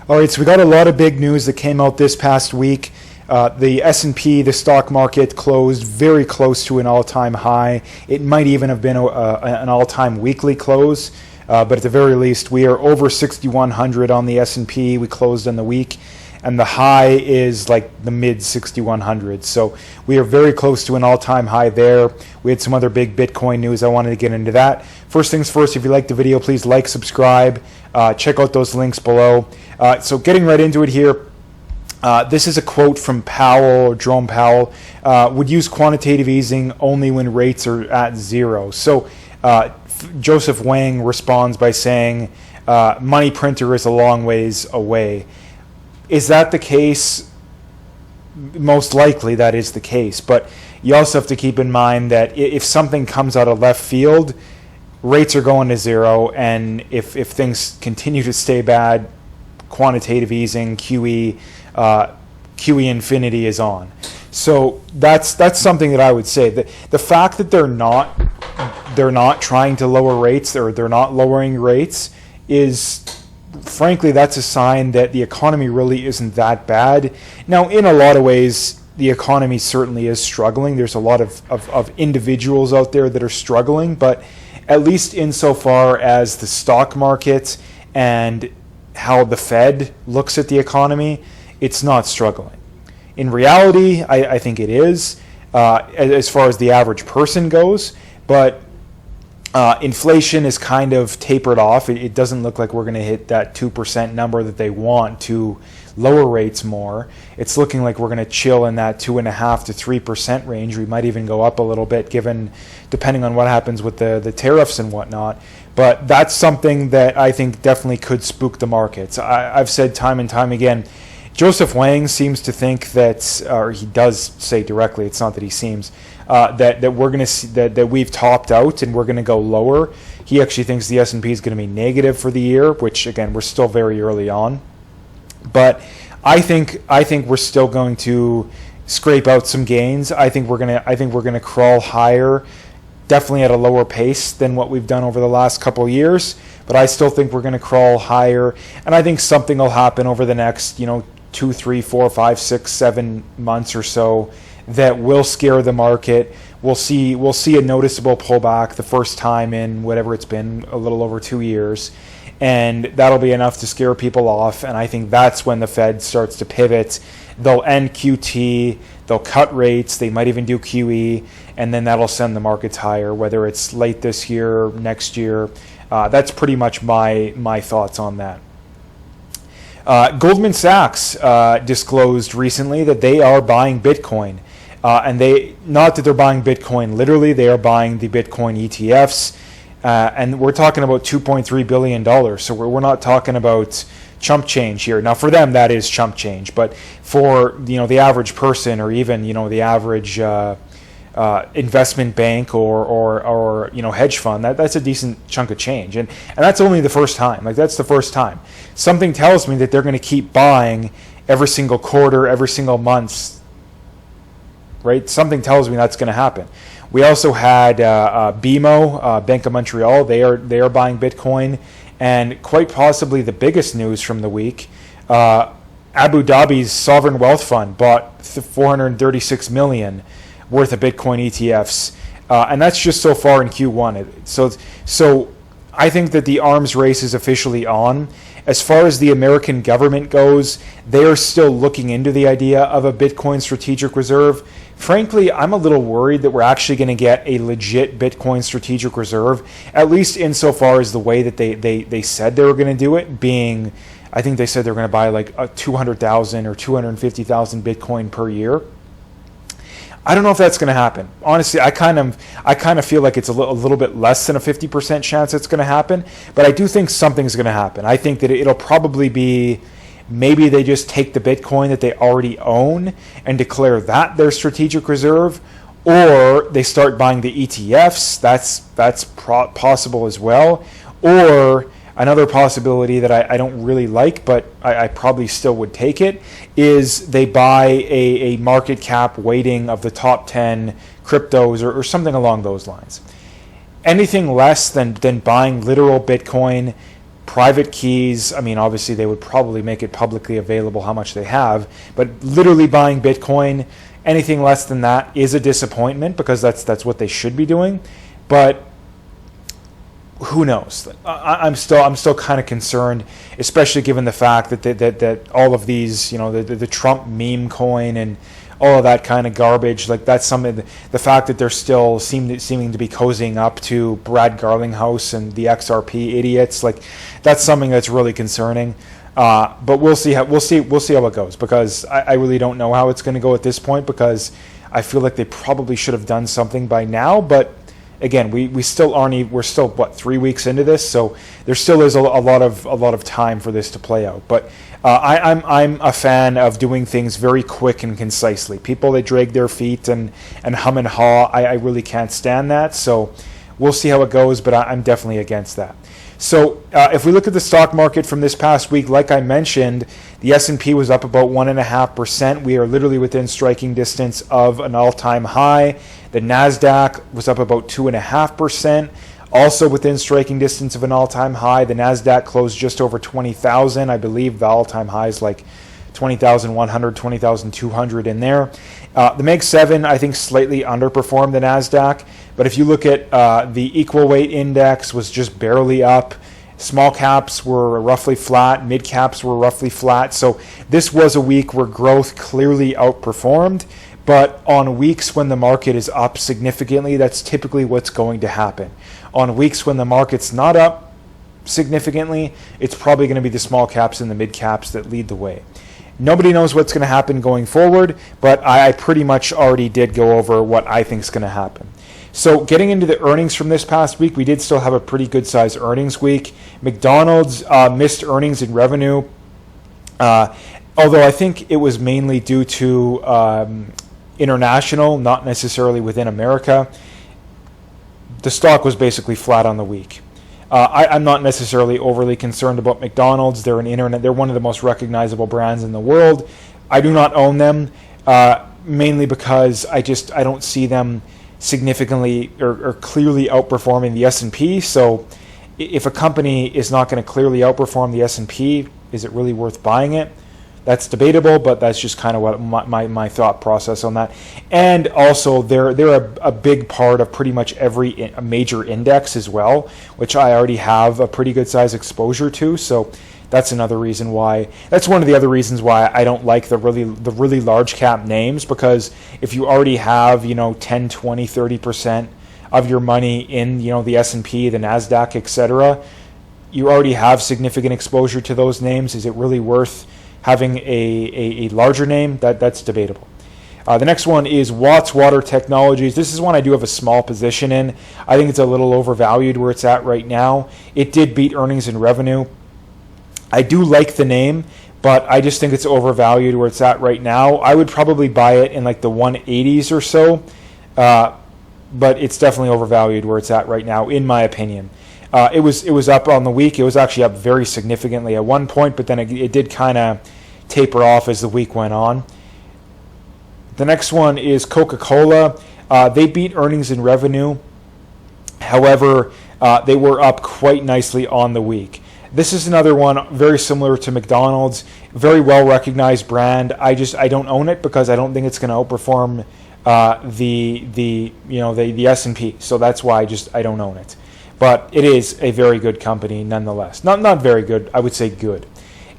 All right, so we got a lot of big news that came out this past week. The S&P, the stock market, closed very close to an all-time high. It might even have been an all-time weekly close, but at the very least, we are over 6,100 on the S&P. We closed on the week, and the high is like the mid 6,100. So we are very close to an all-time high there. We had some other big Bitcoin news. I wanted to get into that. First things first, if you liked the video, please like, subscribe, check out those links below. So getting right into it here. This is a quote from Powell, or Jerome Powell, would use quantitative easing only when rates are at zero. So Joseph Wang responds by saying, money printer is a long ways away. Is that the case? Most likely that is the case. But you also have to keep in mind that if something comes out of left field, rates are going to zero. And if things continue to stay bad, quantitative easing, QE infinity is on. So that's something that I would say. The fact that they're not trying to lower rates, or they're not lowering rates, is frankly, that's a sign that the economy really isn't that bad. Now, in a lot of ways, the economy certainly is struggling. There's a lot of individuals out there that are struggling, but at least insofar as the stock market and how the Fed looks at the economy, it's not struggling. In reality, I think it is, as far as the average person goes, but inflation is kind of tapered off. It doesn't look like we're going to hit that 2% number that they want to lower rates more. It's looking like we're going to chill in that 2.5% to 3% range. We might even go up a little bit, depending on what happens with the tariffs and whatnot. But that's something that I think definitely could spook the markets. I've said time and time again, Joseph Wang seems to think that, or he does say directly, it's not that he seems, that we're going to see that we've topped out and we're going to go lower. He actually thinks the S&P is going to be negative for the year, which again, we're still very early on. But I think we're still going to scrape out some gains. I think we're going to crawl higher, definitely at a lower pace than what we've done over the last couple of years. But I still think we're going to crawl higher, and I think something will happen over the next 2, 3, 4, 5, 6, 7 months or so that will scare the market. We'll see a noticeable pullback the first time in whatever it's been, a little over 2 years, and that'll be enough to scare people off. And I think that's when the Fed starts to pivot. They'll end QT, they'll cut rates, they might even do QE, and then that'll send the markets higher, whether it's late this year, next year. That's pretty much my thoughts on that. Goldman Sachs disclosed recently that they are buying Bitcoin. And not that they're buying Bitcoin literally, they are buying the Bitcoin ETFs. And we're talking about $2.3 billion. So we're not talking about chump change here. Now, for them, that is chump change. But for the average person, or even the average investment bank or hedge fund, that's a decent chunk of change, and that's only the first time. That's the first time. Something tells me that they're going to keep buying every single quarter, every single month, right? Something tells me that's going to happen. We also had BMO, Bank of Montreal. They are buying Bitcoin, and quite possibly the biggest news from the week, Abu Dhabi's sovereign wealth fund bought 436 million worth of Bitcoin ETFs, and that's just so far in Q1. So I think that the arms race is officially on. As far as the American government goes, they are still looking into the idea of a Bitcoin strategic reserve. Frankly, I'm a little worried that we're actually going to get a legit Bitcoin strategic reserve, at least insofar as the way that they said they were going to do it, being, I think they said they're going to buy like 200,000 or 250,000 Bitcoin per year. I don't know if that's going to happen. Honestly, I kind of feel like it's a little bit less than a 50% chance it's going to happen, but I do think something's going to happen. I think that it'll probably be, maybe they just take the Bitcoin that they already own and declare that their strategic reserve, or they start buying the ETFs. That's possible as well. Or another possibility that I don't really like, but I probably still would take it, is they buy a market cap weighting of the top 10 cryptos or something along those lines. Anything less than buying literal Bitcoin private keys. I mean, obviously they would probably make it publicly available how much they have, but literally buying Bitcoin, anything less than that is a disappointment, because that's what they should be doing. But who knows? I'm still kind of concerned, especially given the fact that all of these, the Trump meme coin and all of that kind of garbage, like that's something. The fact that they're still seeming to be cozying up to Brad Garlinghouse and the XRP idiots, like that's something that's really concerning. But we'll see how it goes, because I really don't know how it's going to go at this point, because I feel like they probably should have done something by now. But again, we're still 3 weeks into this, so there still is a lot of time for this to play out. But I'm a fan of doing things very quick and concisely. People that drag their feet and hum and haw, I really can't stand that. So we'll see how it goes, but I'm definitely against that. So if we look at the stock market from this past week, like I mentioned, the S&P was up about 1.5%. We are literally within striking distance of an all-time high. The NASDAQ was up about 2.5%. Also within striking distance of an all-time high. The NASDAQ closed just over 20,000. I believe the all-time high is like 20,100, 20,200 in there. The Meg 7, I think, slightly underperformed the NASDAQ. But if you look at the equal weight index, was just barely up. Small caps were roughly flat. Mid caps were roughly flat. So this was a week where growth clearly outperformed. But on weeks when the market is up significantly, that's typically what's going to happen. On weeks when the market's not up significantly, it's probably going to be the small caps and the mid caps that lead the way. Nobody knows what's going to happen going forward, but I pretty much already did go over what I think is going to happen. So getting into the earnings from this past week, we did still have a pretty good size earnings week. McDonald's missed earnings and revenue, although I think it was mainly due to international, not necessarily within America. The stock was basically flat on the week. I'm not necessarily overly concerned about McDonald's. They're one of the most recognizable brands in the world. I do not own them, mainly because I don't see them significantly or clearly outperforming the S&P. So if a company is not going to clearly outperform the S&P, is it really worth buying it? That's debatable, but that's just kind of what my thought process on that. And also, they're a big part of pretty much every major index as well, which I already have a pretty good size exposure to. So that's another reason why. That's one of the other reasons why I don't like the really large cap names, because if you already have 10, 20, 30% of your money in the S&P, the NASDAQ, etc., you already have significant exposure to those names. Is it really worth having a larger name? That's debatable. The next one is Watts Water Technologies. This is one I do have a small position in. I think it's a little overvalued where it's at right now. It did beat earnings and revenue. I do like the name, but I just think it's overvalued where it's at right now. I would probably buy it in like the 180s or so, but it's definitely overvalued where it's at right now, in my opinion. It was up on the week. It was actually up very significantly at one point, but then it did kind of taper off as the week went on. The next one is Coca-Cola. They beat earnings and revenue. However, they were up quite nicely on the week. This is another one very similar to McDonald's, very well recognized brand. I don't own it because I don't think it's going to outperform the S&P. So that's why I don't own it. But it is a very good company nonetheless. Not very good, I would say good.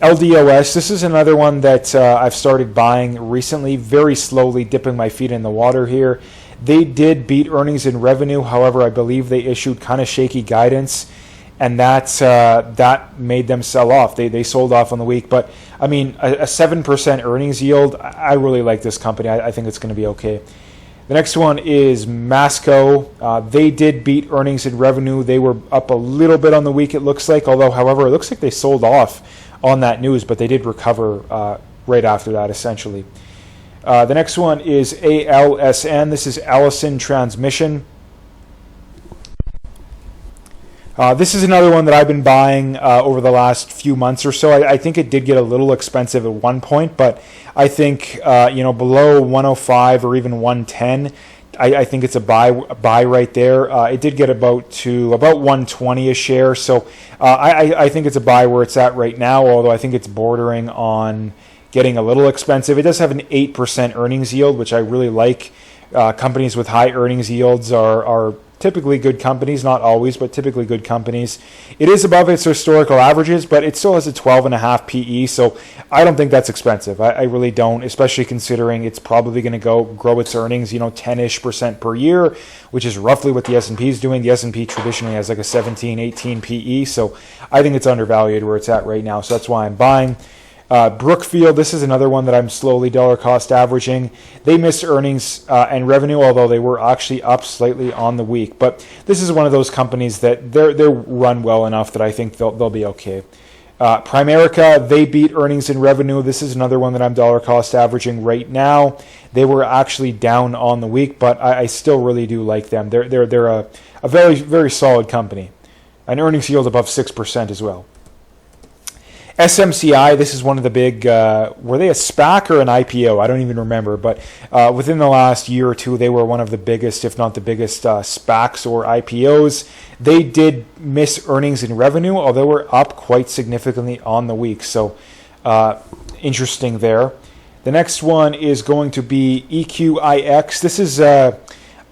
LDOS, this is another one that I've started buying recently, very slowly dipping my feet in the water here. They did beat earnings and revenue. However, I believe they issued kind of shaky guidance, and that made them sell off. They sold off on the week. But, I mean, a 7% earnings yield, I really like this company. I think it's going to be okay. The next one is Masco. They did beat earnings and revenue. They were up a little bit on the week, it looks like. However, it looks like they sold off on that news, but they did recover right after that, essentially. The next one is ALSN. This is Allison Transmission. This is another one that I've been buying over the last few months or so. I think it did get a little expensive at one point, but I think below 105 or even 110, I think it's a buy right there. It did get about 120 a share, so I think it's a buy where it's at right now. Although I think it's bordering on getting a little expensive. It does have an 8% earnings yield, which I really like. Companies with high earnings yields are typically good companies, not always, but typically good companies. It is above its historical averages, but it still has a 12.5 PE, so I don't think that's expensive. I really don't, especially considering it's probably going to grow its earnings, 10-ish% per year, which is roughly what the S&P is doing. The S&P traditionally has like a 17, 18 PE, so I think it's undervalued where it's at right now, so that's why I'm buying. Brookfield, this is another one that I'm slowly dollar cost averaging. They missed earnings and revenue, although they were actually up slightly on the week. But this is one of those companies that they're run well enough that I think they'll be okay. Primerica, they beat earnings and revenue. This is another one that I'm dollar cost averaging right now. They were actually down on the week, but I still really do like them. They're a very, very solid company. An earnings yield above 6% as well. SMCI, this is one of the big, were they a SPAC or an IPO? I don't even remember, but within the last year or two, they were one of the biggest, if not the biggest, SPACs or IPOs. They did miss earnings and revenue, although we're up quite significantly on the week, so interesting there. The next one is going to be EQIX. This is a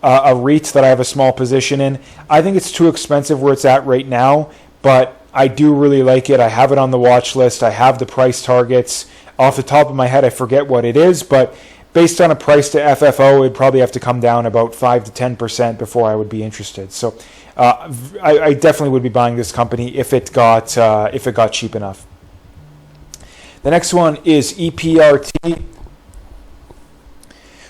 REIT that I have a small position in. I think it's too expensive where it's at right now, but I do really like it. I have it on the watch list. I have the price targets. Off the top of my head, I forget what it is, but based on a price to FFO, it'd probably have to come down about 5 to 10% before I would be interested. So I definitely would be buying this company if it got cheap enough. The next one is EPRT.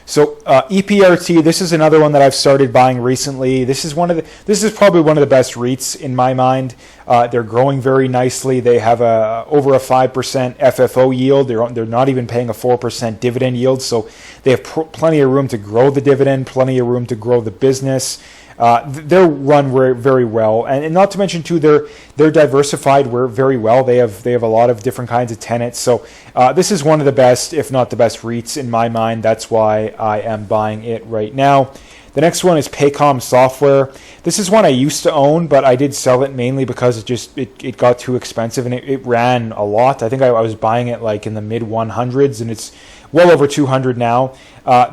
So EPRT, this is another one that I've started buying recently. This is probably one of the best REITs in my mind. They're growing very nicely. They have over a 5% FFO yield. They're not even paying a 4% dividend yield, so they have plenty of room to grow the dividend, plenty of room to grow the business. They're run very well, and not to mention too, they're diversified very well. They have a lot of different kinds of tenants. So this is one of the best, if not the best, REITs in my mind. That's why I am buying it right now. The next one is Paycom Software. This is one I used to own, but I did sell it mainly because it got too expensive and it ran a lot. I think I was buying it like in the mid 100s, and it's well over 200 now.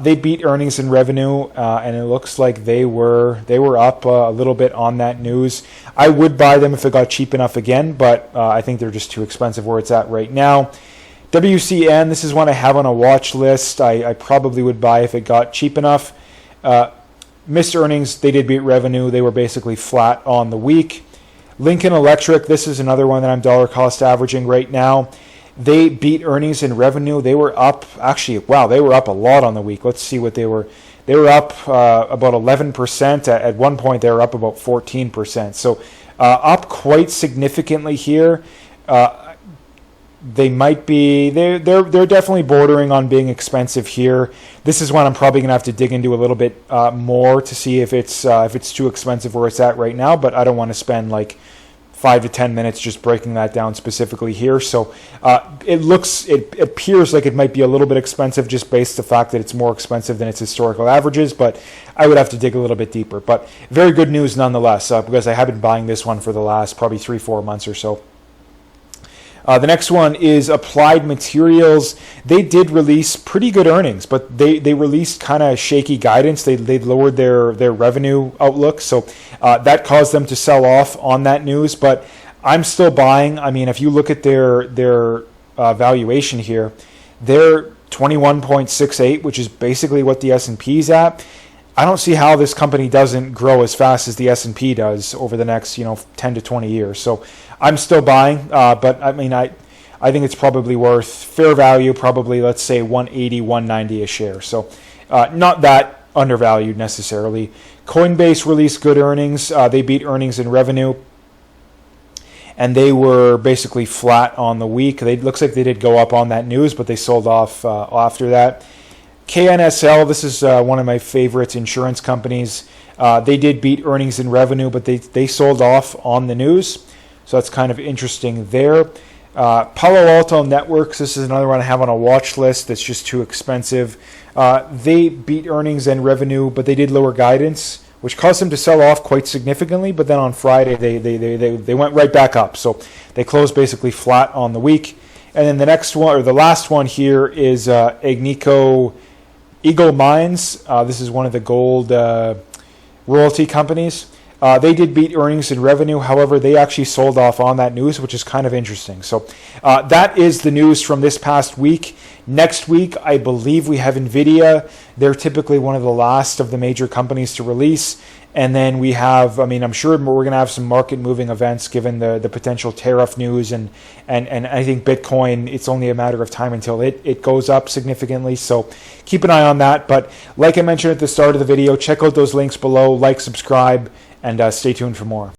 They beat earnings and revenue, and it looks like they were up a little bit on that news. I would buy them if it got cheap enough again, but I think they're just too expensive where it's at right now. WCN, this is one I have on a watch list. I probably would buy if it got cheap enough. Missed earnings, they did beat revenue. They were basically flat on the week. Lincoln Electric, this is another one that I'm dollar cost averaging right now. They beat earnings and revenue. They were up, they were up a lot on the week. Let's see what they were. They were up about 11%. At one point, they were up about 14%. So up quite significantly here. They're definitely bordering on being expensive here. This is one I'm probably going to have to dig into a little bit more to see if it's too expensive where it's at right now, but I don't want to spend like 5 to 10 minutes just breaking that down specifically here. So it appears like it might be a little bit expensive just based on the fact that it's more expensive than its historical averages, but I would have to dig a little bit deeper. But very good news nonetheless, because I have been buying this one for the last probably 3-4 months or so. The next one is Applied Materials. They did release pretty good earnings, but they released kind of shaky guidance. They lowered their revenue outlook, so that caused them to sell off on that news. But I'm still buying. I mean, if you look at their valuation here, they're 21.68, which is basically what the S&P is at. I don't see how this company doesn't grow as fast as the S&P does over the next 10 to 20 years. So I'm still buying, but I mean I think it's probably worth fair value, probably let's say 180, 190 a share. So not that undervalued necessarily. Coinbase released good earnings. They beat earnings and revenue, and they were basically flat on the week. It looks like they did go up on that news, but they sold off after that. KNSL, this is one of my favorite insurance companies. They did beat earnings and revenue, but they sold off on the news. So that's kind of interesting there. Palo Alto Networks, this is another one I have on a watch list that's just too expensive. They beat earnings and revenue, but they did lower guidance, which caused them to sell off quite significantly. But then on Friday, they went right back up. So they closed basically flat on the week. And then the next one, or the last one here, is Agnico Eagle Mines. This is one of the gold royalty companies. They did beat earnings and revenue. However, they actually sold off on that news, which is kind of interesting. So that is the news from this past week. Next week, I believe we have NVIDIA. They're typically one of the last of the major companies to release. And then we have, I'm sure we're going to have some market-moving events given the potential tariff news. And I think Bitcoin, it's only a matter of time until it goes up significantly. So keep an eye on that. But like I mentioned at the start of the video, check out those links below, like, subscribe, and stay tuned for more.